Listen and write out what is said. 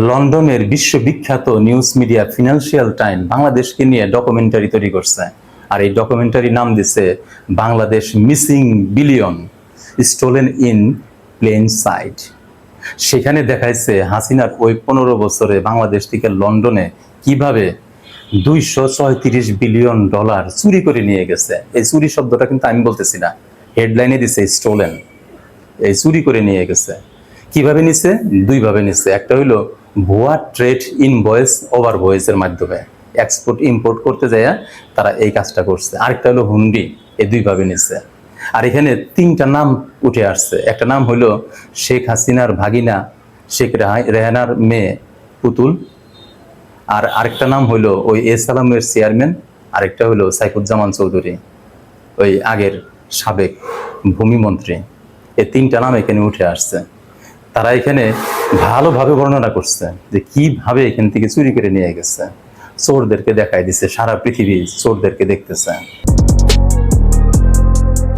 লন্ডনের বিশ্ববিখ্যাত news media financial time বাংলাদেশকে নিয়ে ডকুমেন্টারি তৈরি করছে। আর এই ডকুমেন্টারি নাম দিছে Bangladesh missing billion, stolen in plain sight. সেখানে দেখাইছে হাসিনার ওই 15 বছরে বাংলাদেশ থেকে লন্ডনে কিভাবে 236 বিলিয়ন ডলার চুরি করে নিয়ে গেছে। এই চুরি শব্দটা কিন্তু আমি বলতেছি না, হেডলাইনে দিছে স্টোলেন। এই চুরি করে নিয়ে গেছে। কিভাবে নিছে? দুইভাবে নিছে। একটা হইলো ভুয়া ট্রেড ইনভয়েস ওভার ভয়েসের মাধ্যমে এক্সপোর্ট ইম্পোর্ট করতে যায় তারা এই কাজটা করছে। আরেকটা হলো হুন্ডি। এই দুইভাবে নিছে। আর এখানে 3টা নাম উঠে আসছে। একটা নাম হইলো শেখ হাসিনার ভাগিনা শেখ রেহানার মেয়ে পুতুল, আর আরেকটা নাম হইলো ওই সালামের চেয়ারম্যান, আরেকটা হইলো সাইফুজ্জামান চৌধুরী, ওই আগের সাবেক ভূমিমন্ত্রী। এই 3টা নাম এখানে উঠে আসছে। তারা এখানে ভালোভাবে বর্ণনা করছে যে কিভাবে এখান থেকে চুরি করে নিয়ে গেছে। চোরদেরকে দেখাই দিছে, সারা পৃথিবী চোরদেরকে দেখতেছে।